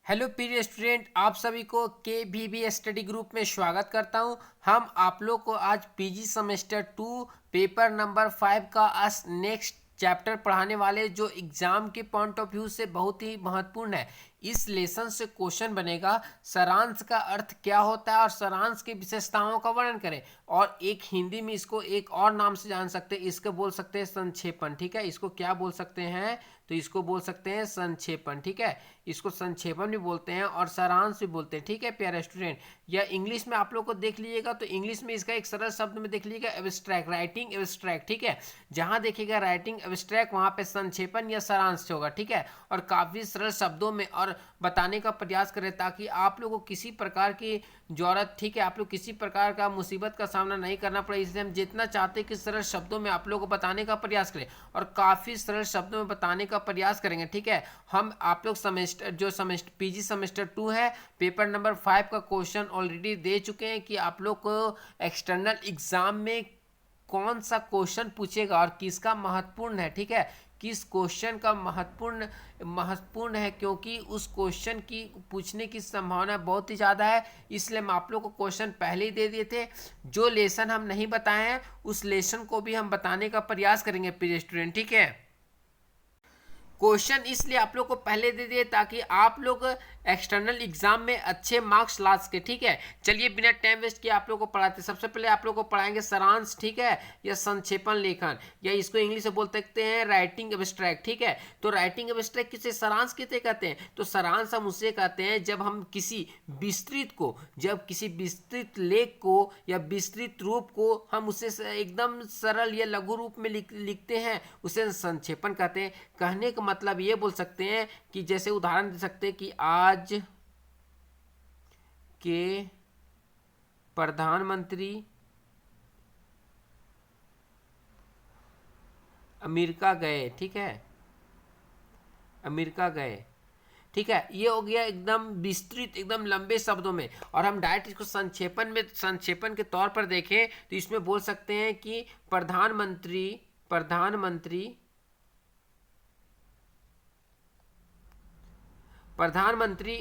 Hello प्रिय student, आप सभी को के बी स्टडी ग्रुप में स्वागत करता हूं। हम आप लोग को आज पीजी सेमेस्टर 2 पेपर नंबर 5 का आज नेक्स्ट चैप्टर पढ़ाने वाले, जो एग्जाम के पॉइंट ऑफ व्यू से बहुत ही महत्वपूर्ण है। इस लेसन से क्वेश्चन बनेगा, सारांश का अर्थ क्या होता है और सारांश की विशेषताओं का वर्णन करें। और एक हिंदी में इसको एक और नाम से जान सकते हैं, इसको बोल सकते हैं संक्षेपण। ठीक है, इसको क्या बोल सकते हैं? तो इसको बोल सकते हैं संक्षेपण। ठीक है, इसको संक्षेपण भी बोलते हैं और सारांश भी बोलते हैं। ठीक है प्यारे स्टूडेंट, या इंग्लिश में आप लोग को देख लीजिएगा तो इंग्लिश में इसका एक सरल शब्द में देख लीजिएगा, एब्स्ट्रैक्ट, राइटिंग एब्स्ट्रैक्ट। ठीक है, जहां देखिएगा राइटिंग एब्स्ट्रैक्ट वहां पे संक्षेपण या सारांश होगा। ठीक है, और काफी सरल शब्दों में और बताने का प्रयास करें ताकि आप लोगों को किसी प्रकार की जरूरत, ठीक है, आप लोग किसी प्रकार का मुसीबत का सामना नहीं करना पड़े। इसलिए हम जितना चाहते हैं कि सरल शब्दों में आप लोगों को बताने का प्रयास करें और काफ़ी सरल शब्दों में बताने का प्रयास करेंगे। ठीक है, हम आप लोग सेमेस्टर पीजी सेमेस्टर 2 है, पेपर नंबर 5 का क्वेश्चन ऑलरेडी दे चुके हैं कि आप लोग को एक्सटर्नल एग्जाम में कौन सा क्वेश्चन पूछेगा और किसका महत्वपूर्ण है। ठीक है, किस क्वेश्चन का महत्वपूर्ण है, क्योंकि उस क्वेश्चन की पूछने की संभावना बहुत ही ज़्यादा है। इसलिए हम आप लोग को क्वेश्चन पहले ही दे दिए थे। जो लेसन हम नहीं बताए हैं उस लेसन को भी हम बताने का प्रयास करेंगे प्रिय स्टूडेंट। ठीक है, क्वेश्चन इसलिए आप लोग को पहले दे दिए ताकि आप लोग एक्सटर्नल एग्जाम में अच्छे मार्क्स ला सके। ठीक है, चलिए बिना टाइम वेस्ट किए आप लोग को पढ़ाते। सबसे पहले आप लोग को पढ़ाएंगे सारांश, ठीक है, या संक्षेपण लेखन, या इसको इंग्लिश में बोल सकते हैं राइटिंग एब्स्ट्रैक्ट। ठीक है, तो राइटिंग एब्स्ट्रैक्ट किसे, सारांश किसे कहते हैं? तो सारांश हम उसे कहते हैं जब हम किसी विस्तृत लेख को या विस्तृत रूप को हम उसे एकदम सरल या लघु रूप में लिखते हैं, उसे संक्षेपण कहते हैं। कहने का मतलब ये बोल सकते हैं कि जैसे उदाहरण दे सकते हैं कि आज के प्रधानमंत्री अमेरिका गए। ठीक है, अमेरिका गए। ठीक है, ये हो गया एकदम विस्तृत, एकदम लंबे शब्दों में। और हम डायरेक्ट इसको संक्षेपण के तौर पर देखें तो इसमें बोल सकते हैं कि प्रधानमंत्री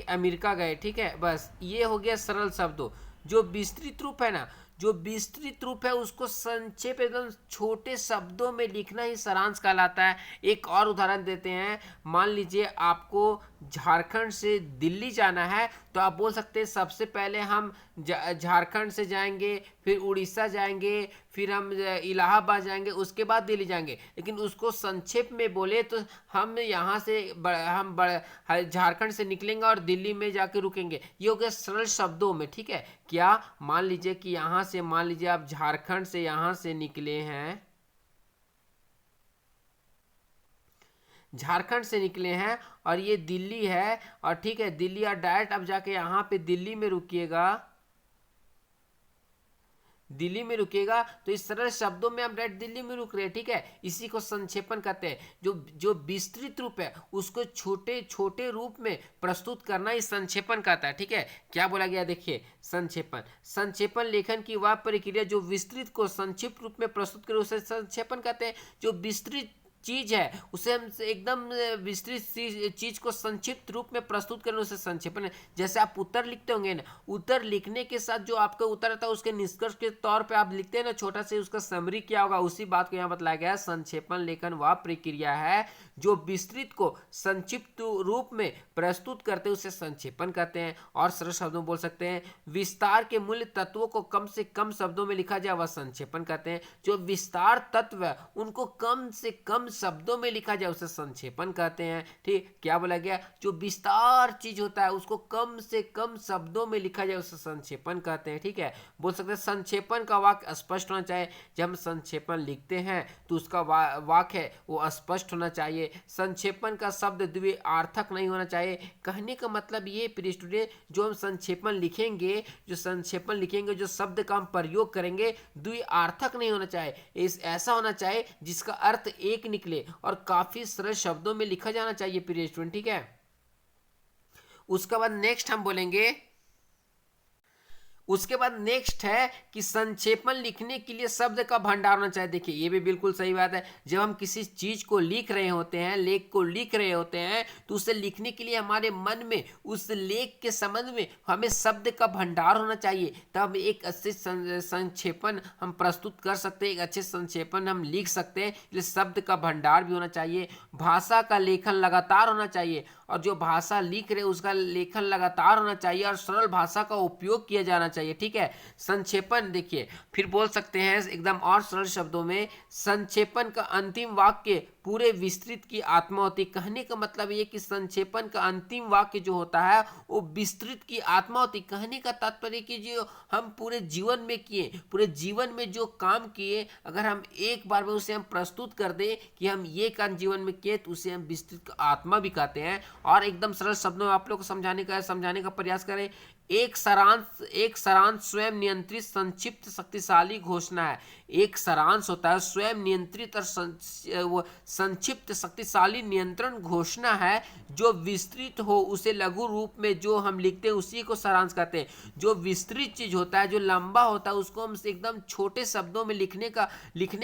अमेरिका गए। ठीक है, बस ये हो गया सरल शब्दों। जो विस्तृत रूप है ना, जो विस्तृत रूप है उसको संक्षेप एकदम छोटे शब्दों में लिखना ही सारांश कहलाता है। एक और उदाहरण देते हैं, मान लीजिए आपको झारखंड से दिल्ली जाना है, तो आप बोल सकते हैं सबसे पहले हम झारखंड से जाएंगे, फिर उड़ीसा जाएंगे, फिर हम इलाहाबाद जाएंगे, उसके बाद दिल्ली जाएंगे। लेकिन उसको संक्षेप में बोले तो हम यहाँ से झारखंड से निकलेंगे और दिल्ली में जाके रुकेंगे। ये हो गया सरल शब्दों में। ठीक है, क्या, मान लीजिए कि यहाँ से, मान लीजिए आप झारखंड से यहाँ से निकले हैं, झारखंड से निकले हैं और ये दिल्ली है। और ठीक है, दिल्ली, और डायरेक्ट अब जाके यहाँ पे दिल्ली में रुकिएगा, दिल्ली में रुकेगा। तो इस सरल शब्दों में हम डायरेक्ट दिल्ली में रुक रहे हैं। ठीक है, इसी को संक्षेपण कहते हैं। जो जो विस्तृत रूप है उसको छोटे छोटे रूप में प्रस्तुत करना ही संक्षेपण कहता है। ठीक है, क्या बोला गया देखिए, संक्षेपण लेखन की वह प्रक्रिया जो विस्तृत को संक्षिप्त रूप में प्रस्तुत करे उसे संक्षेपण कहते हैं। जो विस्तृत चीज है उसे हम एकदम विस्तृत चीज को संक्षिप्त रूप में प्रस्तुत करने उसे संक्षेपण। जैसे आप उत्तर लिखते होंगे ना, उत्तर लिखने के साथ जो आपका उत्तर आता है उसके निष्कर्ष के तौर पे आप लिखते हैं ना, छोटा से उसका समरी क्या होगा, उसी बात को यहाँ बताया गया है। संक्षेपण लेखन वह प्रक्रिया है जो विस्तृत को संक्षिप्त रूप में प्रस्तुत करते उसे संक्षेपण कहते हैं। और सरल शब्दों में बोल सकते हैं विस्तार के मूल्य तत्वों को कम से कम शब्दों में लिखा जाए वह संक्षेपण कहते हैं। जो विस्तार तत्व है उनको कम से कम शब्दों में लिखा जाए उसे संक्षेपण कहते हैं। ठीक, क्या बोला गया, जो विस्तार चीज होता है उसको कम से कम शब्दों में लिखा जाए उसे संक्षेपण कहते हैं। ठीक है, बोल सकते हैं संक्षेपण का वाक्य स्पष्ट होना चाहिए। जब हम संक्षेपण लिखते हैं तो उसका वाक्य है वो स्पष्ट होना चाहिए। संक्षेपण का शब्द द्विअर्थक नहीं होना चाहिए। कहने का मतलब ये प्रिय स्टूडेंट, जो हम संक्षेपण लिखेंगे, जो शब्द का हम प्रयोग करेंगे द्विअर्थक नहीं होना चाहिए। ऐसा होना चाहिए जिसका अर्थ एक निकले और काफी सरल शब्दों में लिखा जाना चाहिए प्रिय स्टूडेंट। ठीक है, उसके बाद नेक्स्ट हम बोलेंगे उसके बाद नेक्स्ट है कि संक्षेपण लिखने के लिए शब्द का भंडार होना चाहिए। देखिए ये भी बिल्कुल सही बात है। जब हम किसी चीज को लिख रहे होते हैं, लेख को लिख रहे होते हैं, तो उसे लिखने के लिए हमारे मन में उस लेख के संबंध में हमें शब्द का भंडार होना चाहिए, तब हम एक अच्छे संक्षेपण हम प्रस्तुत कर सकते हैं, एक अच्छे संक्षेपण हम लिख सकते हैं। इसलिए शब्द का भंडार भी होना चाहिए। भाषा का लेखन लगातार होना चाहिए, और जो भाषा लिख रहे उसका लेखन लगातार होना चाहिए, और सरल भाषा का उपयोग किया जाना चाहिए। ठीक है। संक्षेपण देखिए फिर बोल सकते हैं एकदम और सरल शब्दों में, संक्षेपण का अंतिम वाक्य पूरे विस्तृत की आत्मा होती है। कहने का मतलब ये कि संक्षेपण का अंतिम वाक्य जो होता है वो विस्तृत की आत्मा होती है। कहने का तात्पर्य कि जो हम पूरे जीवन में किए, पूरे जीवन में जो काम किए, अगर हम एक बार में उसे हम प्रस्तुत कर दें कि हम ये काम जीवन में किए, तो उसे हम विस्तृत आत्मा भी कहते हैं। और एकदम सरल शब्दों में आप लोग को समझाने का प्रयास करें। एक सारांश स्वयं नियंत्रित संक्षिप्त शक्तिशाली घोषणा है। एक सारांश होता है स्वयं नियंत्रित और वो संक्षिप्त शक्तिशाली नियंत्रण घोषणा है। जो विस्तृत हो उसे लघु रूप में जो हम लिखते हैं उसी को सारांश कहते हैं। जो विस्तृत चीज होता है, जो लंबा होता है, उसको हम एकदम छोटे शब्दों में लिखने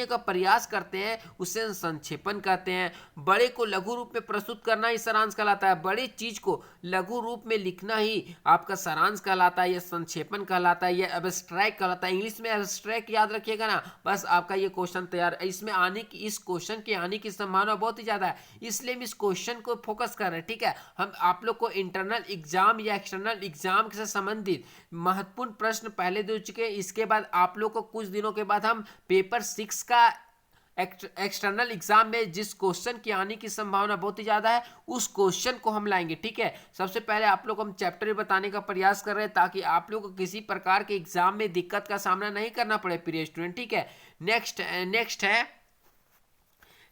का प्रयास करते हैं, उसे संक्षेपण कहते हैं। बड़े को लघु रूप में प्रस्तुत करना ही सारांश कहलाता है। बड़ी चीज को लघु रूप में लिखना ही आपका सारांश कहलाता है, या संक्षेपण कहलाता है, या एब्स्ट्रैक्ट कहलाता है। इंग्लिश में एब्स्ट्रैक्ट याद रखिएगा ना, बस आपका ये क्वेश्चन तैयार। इसमें आने की, इस क्वेश्चन के आने की संभावना बहुत ही ज्यादा है, इसलिए हम इस क्वेश्चन को फोकस कर रहे हैं। ठीक है। हम आप लोग को इंटरनल एग्जाम या एक्सटर्नल एग्जाम से संबंधित महत्वपूर्ण प्रश्न पहले दे चुके हैं। इसके बाद आप लोग को कुछ दिनों के बाद हम पेपर 6 का एक्सटर्नल एग्जाम में जिस क्वेश्चन की आने की संभावना बहुत ही ज्यादा है, उस क्वेश्चन को हम लाएंगे। ठीक है। सबसे पहले आप लोग को हम चैप्टर बताने का प्रयास कर रहे हैं, ताकि आप लोग को किसी प्रकार के एग्जाम में दिक्कत का सामना नहीं करना पड़े प्रिय स्टूडेंट। ठीक है।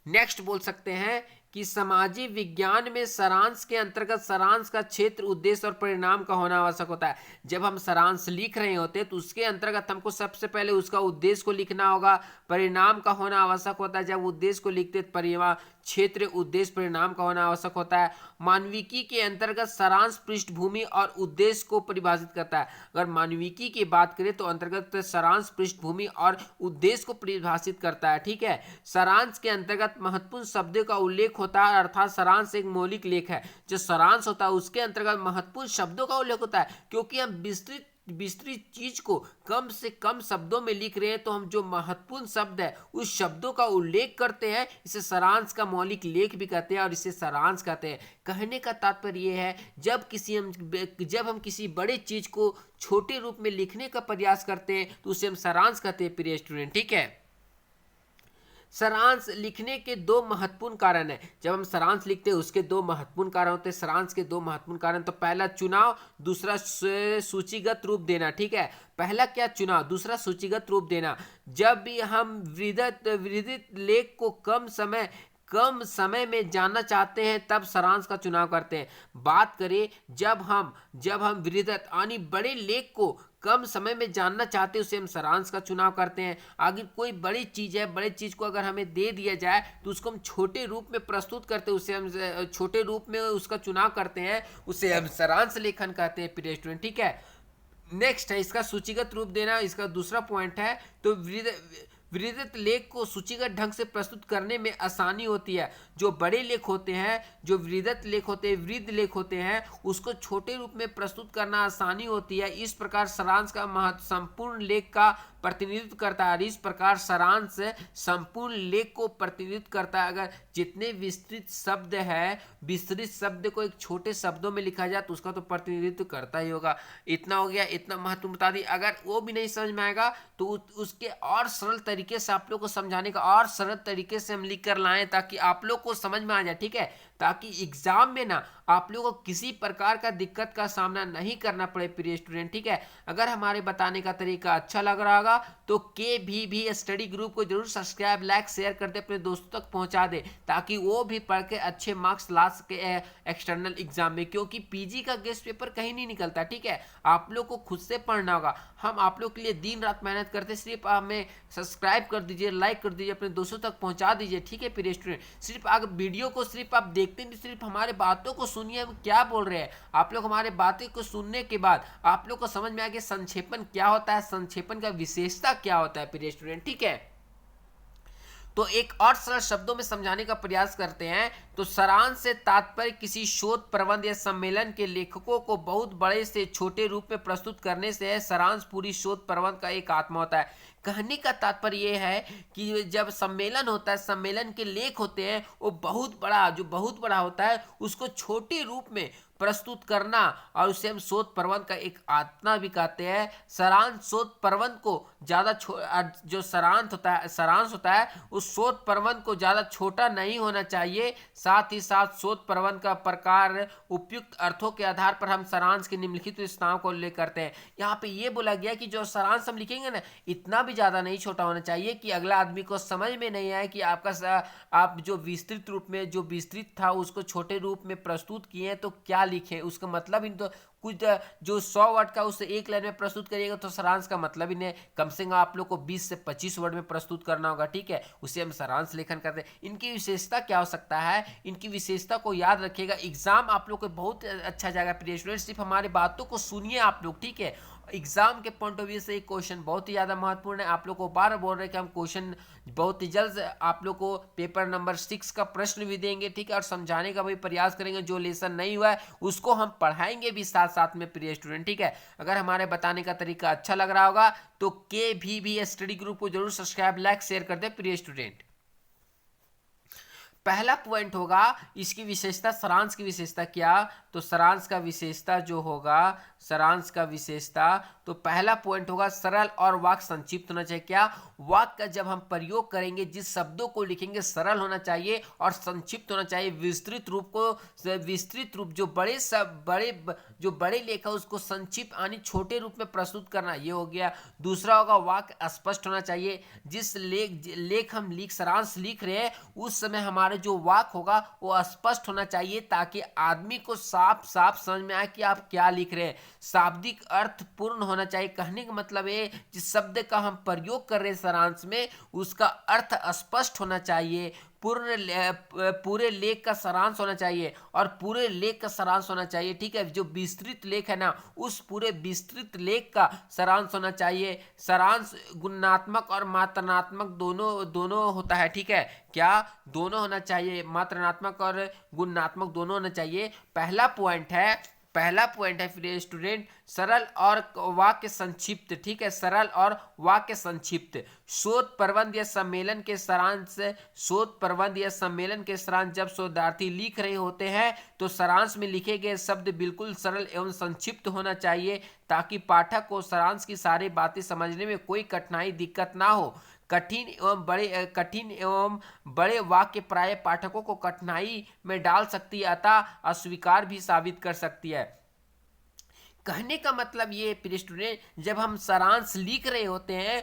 नेक्स्ट बोल सकते हैं कि सामाजिक विज्ञान में सारांश के अंतर्गत सारांश का क्षेत्र, उद्देश्य और परिणाम का होना आवश्यक होता है। जब हम सारांश लिख रहे होते हैं तो उसके अंतर्गत हमको सबसे पहले उसका उद्देश्य को लिखना होगा, परिणाम का होना आवश्यक होता है। जब उद्देश्य को लिखते परिणाम, क्षेत्र, उद्देश्य, परिणाम का होना आवश्यक होता है। मानविकी के अंतर्गत सारांश पृष्ठभूमि और उद्देश्य को परिभाषित करता है। अगर मानविकी की बात करें तो अंतर्गत सारांश पृष्ठभूमि और उद्देश्य को परिभाषित करता है। ठीक है। सारांश के अंतर्गत महत्वपूर्ण शब्दों का उल्लेख होता है, अर्थात सारांश एक मौलिक लेख है। जो सारांश होता है उसके अंतर्गत महत्वपूर्ण शब्दों का उल्लेख होता है, क्योंकि हम विस्तृत चीज को कम से कम शब्दों में लिख रहे हैं, तो हम जो महत्वपूर्ण शब्द है उस शब्दों का उल्लेख करते हैं। इसे सारांश का मौलिक लेख भी कहते हैं, और इसे सारांश कहते हैं। कहने का तात्पर्य यह है, जब हम किसी बड़े चीज को छोटे रूप में लिखने का प्रयास करते हैं तो उसे हम सारांश कहते हैं प्रिय स्टूडेंट। ठीक है। सारांश लिखने के दो महत्वपूर्ण कारण है। जब हम सारांश लिखते हैं उसके दो महत्वपूर्ण कारण होते हैं। सारांश के दो महत्वपूर्ण कारण, तो पहला चुनाव, दूसरा सूचीगत रूप देना। ठीक है। पहला क्या? चुनाव, दूसरा सूचीगत रूप देना। जब भी हम विदित लेख को कम समय में जानना चाहते हैं तब सारांश का चुनाव करते हैं। बात करें जब हम विदित यानी बड़े लेख को कम समय में जानना चाहते हैं, उसे हम सारांश का चुनाव करते हैं। आगे कोई बड़ी चीज है, बड़ी चीज को अगर हमें दे दिया जाए तो उसको हम छोटे रूप में प्रस्तुत करते हैं, उसे हम छोटे रूप में उसका चुनाव करते हैं, उसे हम सारांश लेखन कहते हैं प्रिय स्टूडेंट। ठीक है। नेक्स्ट है इसका सूचीगत रूप देना, इसका दूसरा पॉइंट है। तो विदित लेख को सूचीगत ढंग से प्रस्तुत करने में आसानी होती है। जो बड़े लेख होते हैं, जो वृहद लेख होते हैं, उसको छोटे रूप में प्रस्तुत करना आसानी होती है। इस प्रकार सारांश का महत्व संपूर्ण लेख का प्रतिनिधित्व करता है। इस प्रकार सारांश संपूर्ण लेख को प्रतिनिधित्व करता है। अगर जितने विस्तृत शब्द है, विस्तृत शब्द को एक छोटे शब्दों में लिखा जाए तो उसका तो प्रतिनिधित्व करता ही होगा। इतना हो गया, इतना महत्व बता दी। अगर वो भी नहीं समझ में आएगा तो उसके और सरल तरीके से आप लोग को समझाने का, और सरल तरीके से हम लिख कर लाएं ताकि आप लोग को समझ में आ जाए। ठीक है। ताकि एग्जाम में ना आप लोगों को किसी प्रकार का दिक्कत का सामना नहीं करना पड़े प्रिय स्टूडेंट। ठीक है। अगर हमारे बताने का तरीका अच्छा लग रहा होगा तो KVB स्टडी ग्रुप को जरूर सब्सक्राइब, लाइक, शेयर कर दे, अपने दोस्तों तक पहुंचा दे, ताकि वो भी पढ़ के अच्छे मार्क्स ला सके एक्सटर्नल एग्जाम में। क्योंकि PG का गेस्ट पेपर कहीं नहीं निकलता। ठीक है। आप लोग को खुद से पढ़ना होगा। हम आप लोग के लिए दिन रात मेहनत करते, सिर्फ आप हमें सब्सक्राइब कर दीजिए, लाइक कर दीजिए, अपने दोस्तों तक पहुंचा दीजिए। ठीक है प्रिय स्टूडेंट। सिर्फ आप वीडियो को सिर्फ आप देख देखते नहीं, सिर्फ हमारे बातों को सुनिए हम क्या बोल रहे हैं। आप लोग हमारे बातें को सुनने के बाद आप लोग को समझ में आ गया संक्षेपण क्या होता है, संक्षेपण का विशेषता क्या होता है प्रिय स्टूडेंट। ठीक है, तो एक और सरल शब्दों में समझाने का प्रयास करते हैं। तो सारांश से तात्पर्य किसी शोध प्रबंध या सम्मेलन के लेखकों को बहुत बड़े से छोटे रूप में प्रस्तुत करने से है। सारांश पूरी शोध प्रबंध का एक आत्मा होता है। कहने का तात्पर्य यह है कि जब सम्मेलन होता है, सम्मेलन के लेख होते हैं, वो बहुत बड़ा, जो बहुत बड़ा होता है उसको छोटे रूप में प्रस्तुत करना, और उसे हम शोध प्रबंध का एक आत्मा भी कहते हैं। सारांश शोध प्रबंध को ज्यादा जो सारांश होता है उस शोध प्रबंध को ज्यादा छोटा नहीं होना चाहिए। साथ ही साथ शोध प्रबंध का प्रकार उपयुक्त अर्थों के आधार पर हम सारांश के निम्नलिखित विशेषताओं को उल्लेख करते हैं। यहाँ पे ये बोला गया कि जो सारांश हम लिखेंगे ना, इतना भी ज्यादा नहीं छोटा होना चाहिए कि अगला आदमी को समझ में नहीं आए कि आप जो विस्तृत रूप में, जो विस्तृत था उसको छोटे रूप में प्रस्तुत किए तो क्या लिखे, उसका मतलब इन तो कुछ जो 100 वर्ड का उसे एक लाइन में प्रस्तुत करिएगा तो सारांश का मतलब ही नहीं। कम से कम आप लोग को 20 से 25 वर्ड में प्रस्तुत करना होगा। ठीक है, उसे हम सारांश लेखन करते हैं। इनकी विशेषता क्या हो सकता है, इनकी विशेषता को याद रखिएगा, एग्जाम आप लोग को बहुत अच्छा जाएगा प्रिय स्टूडेंट। सिर्फ हमारी बातों को सुनिए आप लोग। ठीक है, एग्जाम के पॉइंट ऑफ व्यू से एक क्वेश्चन बहुत ही ज्यादा महत्वपूर्ण है। आप लोग को बार बोल रहे हैं कि हम क्वेश्चन बहुत ही जल्द आप लोग को पेपर नंबर 6 का प्रश्न भी देंगे। ठीक है, और समझाने का भी प्रयास करेंगे। जो लेसन नहीं हुआ है उसको हम पढ़ाएंगे भी साथ साथ में प्रिय स्टूडेंट। ठीक है, अगर हमारे बताने का तरीका अच्छा लग रहा होगा तो KVB स्टडी ग्रुप को जरूर सब्सक्राइब, लाइक, शेयर कर दे प्रिय स्टूडेंट। पहला पॉइंट होगा इसकी विशेषता, सारांश की विशेषता क्या। तो सारांश का विशेषता जो होगा, सारांश का विशेषता, तो पहला पॉइंट होगा सरल और वाक्य संक्षिप्त होना चाहिए। क्या, वाक्य का जब हम प्रयोग करेंगे, जिस शब्दों को लिखेंगे सरल होना चाहिए और संक्षिप्त होना चाहिए। विस्तृत रूप को, विस्तृत रूप जो बड़े लेख है उसको संक्षिप्त यानी छोटे रूप में प्रस्तुत करना, ये हो गया। दूसरा होगा वाक्य स्पष्ट होना चाहिए। जिस लेख हम सारांश लिख रहे हैं उस समय हमारे जो वाक्य होगा वो स्पष्ट होना चाहिए, ताकि आदमी को साफ साफ समझ में आए कि आप क्या लिख रहे हैं। शाब्दिक अर्थ पूर्ण होना चाहिए। कहने का मतलब है जिस शब्द का हम प्रयोग कर रहे हैं सारांश में उसका अर्थ स्पष्ट होना चाहिए। पूरे लेख का सारांश होना चाहिए, और पूरे लेख का सारांश होना चाहिए। ठीक है, जो विस्तृत लेख है ना उस पूरे विस्तृत लेख का सारांश होना चाहिए। सारांश गुणात्मक और मात्रात्मक दोनों होता है। ठीक है, क्या, दोनों होना चाहिए, मात्रात्मक और गुणात्मक दोनों होना चाहिए। पहला पॉइंट है फिर स्टूडेंट, सरल और वाक्य संक्षिप्त। ठीक है, सरल और वाक्य संक्षिप्त। शोध प्रबंध या सम्मेलन के सारांश, जब शोधार्थी लिख रहे होते हैं तो सारांश में लिखे गए शब्द बिल्कुल सरल एवं संक्षिप्त होना चाहिए, ताकि पाठक को सारांश की सारी बातें समझने में कोई कठिनाई, दिक्कत ना हो। कठिन एवं बड़े वाक्य प्राय पाठकों को कठिनाई में डाल सकती है, अतः अस्वीकार भी साबित कर सकती है। कहने का मतलब ये प्रिय स्टूडेंट, जब हम सारांश लिख रहे होते हैं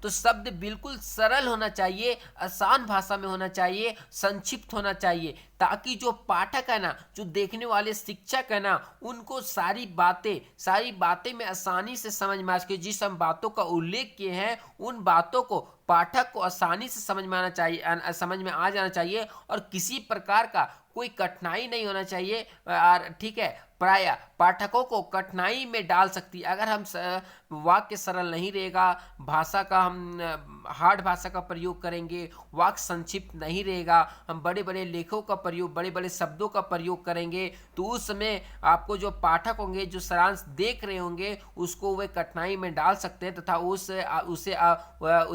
तो शब्द बिल्कुल सरल होना चाहिए, आसान भाषा में होना चाहिए, संक्षिप्त होना चाहिए, ताकि जो पाठक है ना, जो देखने वाले शिक्षक है ना, उनको सारी बातें में आसानी से समझ में आ सके। जिस हम बातों का उल्लेख किए हैं उन बातों को पाठक को आसानी से समझ में आ जाना चाहिए, और किसी प्रकार का कोई कठिनाई नहीं होना चाहिए। और ठीक है, प्राय पाठकों को कठिनाई में डाल सकती है। अगर हम वाक्य सरल नहीं रहेगा, भाषा का हम हार्ड भाषा का प्रयोग करेंगे, वाक्य संक्षिप्त नहीं रहेगा, हम बड़े बड़े लेखों का प्रयोग, बड़े बड़े शब्दों का प्रयोग करेंगे, तो उस समय आपको जो पाठक होंगे, जो सारांश देख रहे होंगे, उसको वे कठिनाई में डाल सकते हैं, तथा उसे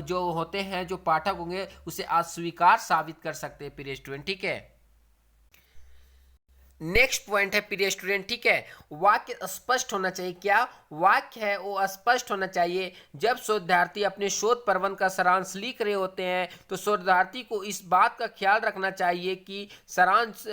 जो होते हैं, जो पाठक होंगे, उसे अस्वीकार साबित कर सकते हैं प्रिय स्टूडेंट। ठीक है, नेक्स्ट पॉइंट है प्रिय स्टूडेंट। ठीक है, वाक्य स्पष्ट होना चाहिए। क्या, वाक्य है वो स्पष्ट होना चाहिए। जब शोधार्थी अपने शोध प्रबंध का सारांश लिख रहे होते हैं तो शोधार्थी को इस बात का ख्याल रखना चाहिए कि सारांश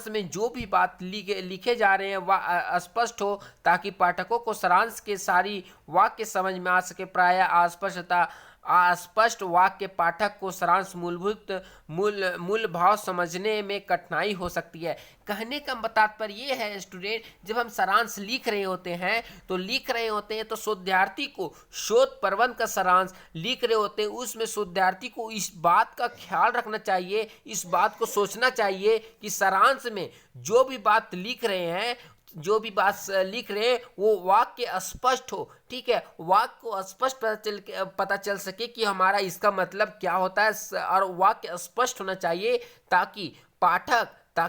में जो भी बात लिखे जा रहे हैं वह स्पष्ट हो, ताकि पाठकों को सारांश के सारी वाक्य समझ में आ सके। प्रायः अस्पष्टता अस्पष्ट वाक्य पाठक को सारांश मूल भाव समझने में कठिनाई हो सकती है। कहने का तात्पर्य ये है स्टूडेंट, जब हम सारांश लिख रहे होते हैं तो शोधार्थी को शोध प्रबंध का सारांश लिख रहे होते हैं, उसमें शोधार्थी को इस बात का ख्याल रखना चाहिए, इस बात को सोचना चाहिए कि सारांश में जो भी बात लिख रहे हैं वो वाक्य स्पष्ट हो। ठीक है, वाक्य को स्पष्ट पता चल सके कि हमारा इसका मतलब क्या होता है, और वाक्य स्पष्ट होना चाहिए ताकि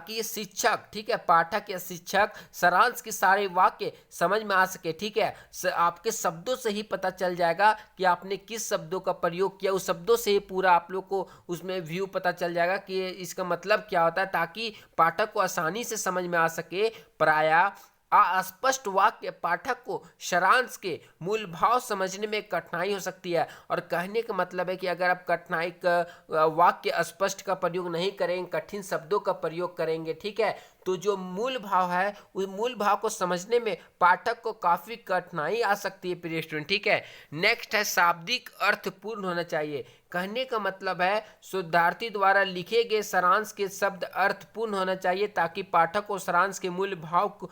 ये शिक्षक, ठीक है, पाठक या शिक्षक सारांश के सारे वाक्य समझ में आ सके। ठीक है, आपके शब्दों से ही पता चल जाएगा कि आपने किस शब्दों का प्रयोग किया, उस शब्दों से ही पूरा आप लोग को उसमें व्यू पता चल जाएगा कि इसका मतलब क्या होता है, ताकि पाठक को आसानी से समझ में आ सके। प्रायः अस्पष्ट वाक्य पाठक को सारांश के मूल भाव समझने में कठिनाई हो सकती है। और कहने का मतलब है कि अगर आप कठिनाई का वाक्य स्पष्ट का प्रयोग नहीं करेंगे, कठिन शब्दों का प्रयोग करेंगे, ठीक है, तो जो मूल भाव है उस मूल भाव को समझने में पाठक को काफी कठिनाई आ सकती है प्रिय स्टूडेंट। ठीक है, नेक्स्ट है शाब्दिक अर्थपूर्ण होना चाहिए। कहने का मतलब है शोधार्थी द्वारा लिखे गए सारांश के शब्द अर्थपूर्ण होना चाहिए, ताकि पाठक को सारांश के मूल भाव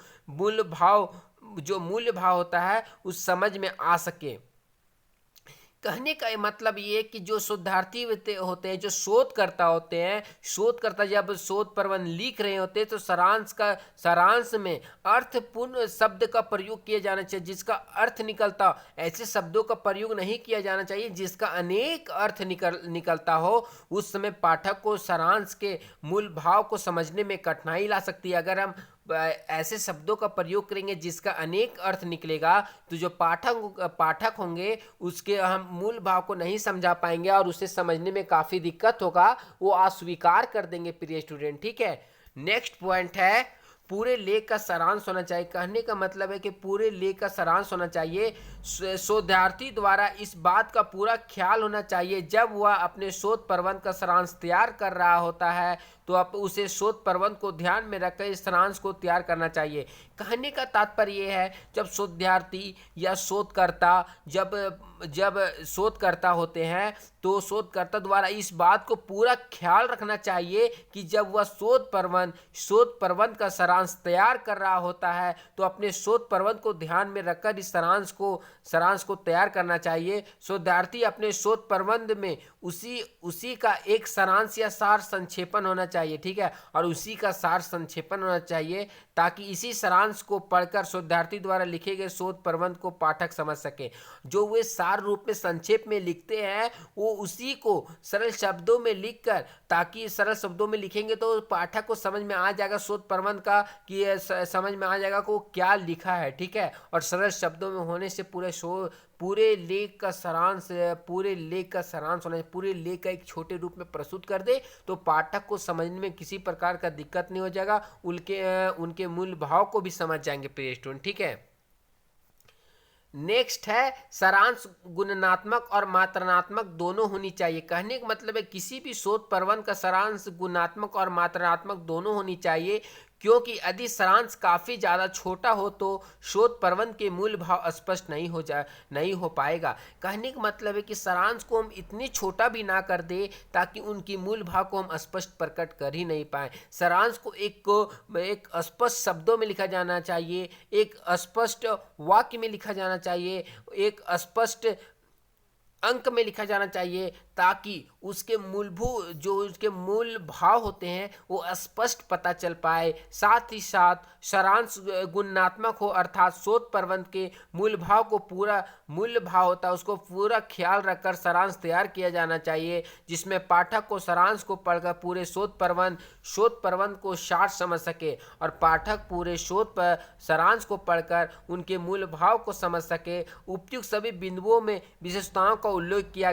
होता है उस समझ में आ सके। कहने का मतलब ये कि जो शोधार्थी होते हैं, जो शोधकर्ता जब शोध प्रबंध लिख रहे होते हैं तो सारांश में अर्थपूर्ण शब्द का प्रयोग किया जाना चाहिए, जिसका अर्थ निकलता हो। ऐसे शब्दों का प्रयोग नहीं किया जाना चाहिए जिसका अनेक अर्थ निकलता हो। उस समय पाठक को सारांश के मूल भाव को समझने में कठिनाई ला सकती है। अगर हम ऐसे शब्दों का प्रयोग करेंगे जिसका अनेक अर्थ निकलेगा तो जो पाठक होंगे उसके हम मूल भाव को नहीं समझा पाएंगे और उसे समझने में काफी दिक्कत होगा, वो अस्वीकार कर देंगे प्रिय स्टूडेंट। ठीक है, नेक्स्ट पॉइंट है पूरे लेख का सारांश होना चाहिए। कहने का मतलब है कि पूरे लेख का सारांश होना चाहिए। शोधार्थी द्वारा इस बात का पूरा ख्याल होना चाहिए जब वह अपने शोध प्रबंध का सारांश तैयार कर रहा होता है, तो आप उसे शोध प्रबंध को ध्यान में रखकर इस सारांश को तैयार करना चाहिए। कहने का तात्पर्य यह है जब शोधार्थी या जब शोधकर्ता होते हैं तो शोधकर्ता द्वारा इस बात को पूरा ख्याल रखना चाहिए कि जब वह शोध प्रबंध का सारांश तैयार कर रहा होता है तो अपने शोध प्रबंध को ध्यान में रखकर इस सारांश को तैयार करना चाहिए। शोधार्थी अपने शोध प्रबंध में उसी का एक सारांश या सार संक्षेपण होना चाहिए। ठीक है, और उसी का सार संक्षेपण होना चाहिए ताकि इसी सारांश को पढ़कर शोधार्थी द्वारा लिखे गए शोध प्रबंध को पाठक समझ सके। जो वे सार रूप में संक्षेप में लिखते हैं वो उसी को सरल शब्दों में लिखकर, ताकि सरल शब्दों में लिखेंगे तो पाठक को समझ में आ जाएगा शोध प्रबंध का कि समझ में आ जाएगा को क्या लिखा है। ठीक है, और सरल शब्दों में होने से पूरे लेख का सारांश होना चाहिए। पूरे लेख का एक छोटे रूप में प्रस्तुत कर दे तो पाठक को समझने में किसी प्रकार का दिक्कत नहीं हो जाएगा, उनके मूल भाव को भी समझ जाएंगे प्रिय स्टूडेंट। ठीक है, नेक्स्ट है सारांश गुणात्मक और मात्रात्मक दोनों होनी चाहिए। कहने का मतलब है किसी भी शोध प्रबंध का सारांश गुणात्मक और मात्रात्मक दोनों होनी चाहिए, क्योंकि यदि सारांश काफी ज्यादा छोटा हो तो शोध प्रबंध के मूल भाव स्पष्ट नहीं हो पाएगा। कहने का मतलब है कि सारांश को हम इतनी छोटा भी ना कर दे ताकि उनकी मूल भाव को हम स्पष्ट प्रकट कर ही नहीं पाए। सारांश को एक स्पष्ट शब्दों में लिखा जाना चाहिए, एक स्पष्ट वाक्य में लिखा जाना चाहिए, एक स्पष्ट अंक में लिखा जाना चाहिए, ताकि उसके मूल भाव होते हैं वो स्पष्ट पता चल पाए। साथ ही साथ सारांश गुणात्मक हो, अर्थात शोध प्रबंध के मूल भाव होता है उसको पूरा ख्याल रखकर सारांश तैयार किया जाना चाहिए, जिसमें पाठक को सारांश को पढ़कर पूरे शोध प्रबंध को सार समझ सके और पाठक पूरे सारांश को पढ़कर उनके मूल भाव को समझ सके। उपयुक्त सभी बिंदुओं में विशेषताओं का उल्लेख किया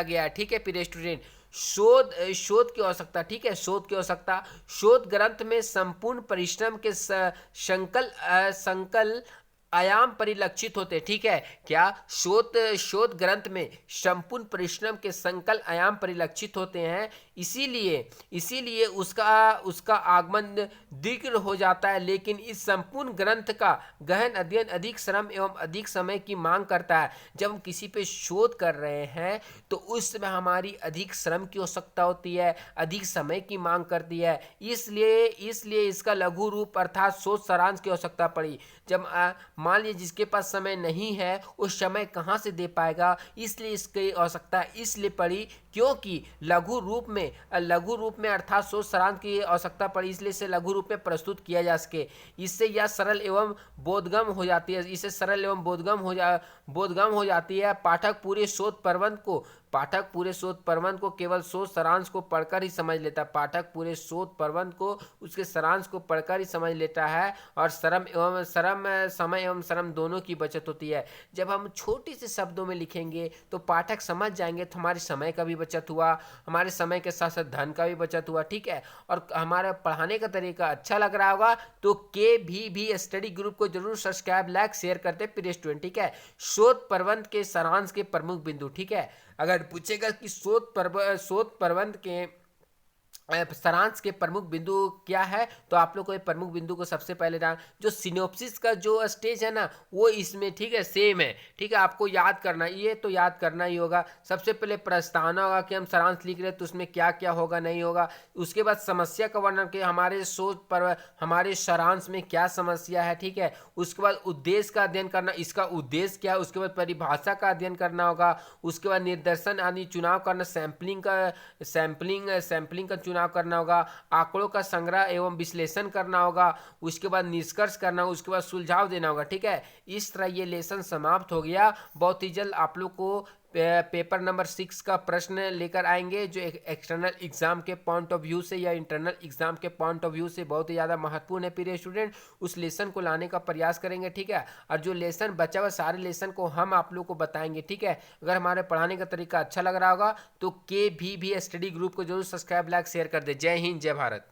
गया। ठीक है प्रिय स्टूडेंट, शोध की आवश्यकता। ठीक है, शोध की आवश्यकता। शोध ग्रंथ में संपूर्ण परिश्रम के संकल आयाम परिलक्षित होते। ठीक है, क्या शोध ग्रंथ में संपूर्ण परिश्रम के संकल आयाम परिलक्षित होते हैं। इसीलिए उसका उसका आगमन दीर्घ हो जाता है। लेकिन इस संपूर्ण ग्रंथ का गहन अध्ययन अधिक श्रम एवं अधिक समय की मांग करता है। जब हम किसी पे शोध कर रहे हैं तो उस समय हमारी अधिक श्रम की आवश्यकता होती है, अधिक समय की मांग करती है। इसलिए इसका लघु रूप अर्थात शोध सारांश की आवश्यकता पड़ी। जब मान लीजिए जिसके पास समय नहीं है, उस समय कहाँ से दे पाएगा, इसलिए इसकी आवश्यकता इसलिए पड़ी क्योंकि लघु रूप में अर्थात शोध सारांश की आवश्यकता पड़ी, इसलिए इसे लघु रूप में प्रस्तुत किया जा सके। इससे यह सरल एवं बोधगम्य हो जाती है। इससे सरल एवं बोधगम्य हो जाती है। पाठक पूरे शोध प्रबंध को केवल शोध सारांश को पढ़कर ही समझ लेता है। पाठक पूरे शोध प्रबंध को उसके सारांश को पढ़कर ही समझ लेता है और समय एवं श्रम दोनों की बचत होती है। जब हम छोटे से शब्दों में लिखेंगे तो पाठक समझ जाएंगे, तो हमारे समय का भी बचत हुआ, हमारे समय के साथ साथ धन का भी बचत हुआ। ठीक है, और हमारा पढ़ाने का तरीका अच्छा लग रहा होगा तो के स्टडी ग्रुप को जरूर सब्सक्राइब, लाइक, शेयर करते प्रिय स्टूडेंट। ठीक है, शोध प्रबंध के सारांश के प्रमुख बिंदु। ठीक है, अगर पूछेगा कि शोध प्रबंध के सारांश के प्रमुख बिंदु क्या है, तो आप लोग को ये प्रमुख बिंदु को सबसे पहले जो सिनोप्सिस का जो स्टेज है ना, वो इसमें ठीक है सेम है। ठीक है, आपको याद करना, ये तो याद करना ही होगा। सबसे पहले प्रस्तावना होगा कि हम सारांश लिख रहे हैं तो उसमें क्या क्या होगा, नहीं होगा। उसके बाद समस्या का वर्णन कि हमारे शोध पर हमारे सारांश में क्या समस्या है। ठीक है, उसके बाद उद्देश्य का अध्ययन करना, इसका उद्देश्य क्या है। उसके बाद परिभाषा का अध्ययन करना होगा। उसके बाद निर्देशन आदि चुनाव करना, सैंपलिंग का चुनाव करना होगा। आंकड़ों का संग्रह एवं विश्लेषण करना होगा। उसके बाद निष्कर्ष करना, उसके बाद सुझाव देना होगा। ठीक है, इस तरह ये लेसन समाप्त हो गया। बहुत ही जल्द आप लोग को पेपर नंबर 6 का प्रश्न लेकर आएंगे जो एक्सटर्नल एग्जाम के पॉइंट ऑफ व्यू से या इंटरनल एग्जाम के पॉइंट ऑफ व्यू से बहुत ही ज़्यादा महत्वपूर्ण है प्रिय स्टूडेंट। उस लेसन को लाने का प्रयास करेंगे। ठीक है, और जो लेसन बचा हुआ सारे लेसन को हम आप लोग को बताएंगे। ठीक है, अगर हमारे पढ़ाने का तरीका अच्छा लग रहा होगा तो के भी स्टडी ग्रुप को जरूर सब्सक्राइब, लाइक, शेयर कर दे। जय हिंद, जय भारत।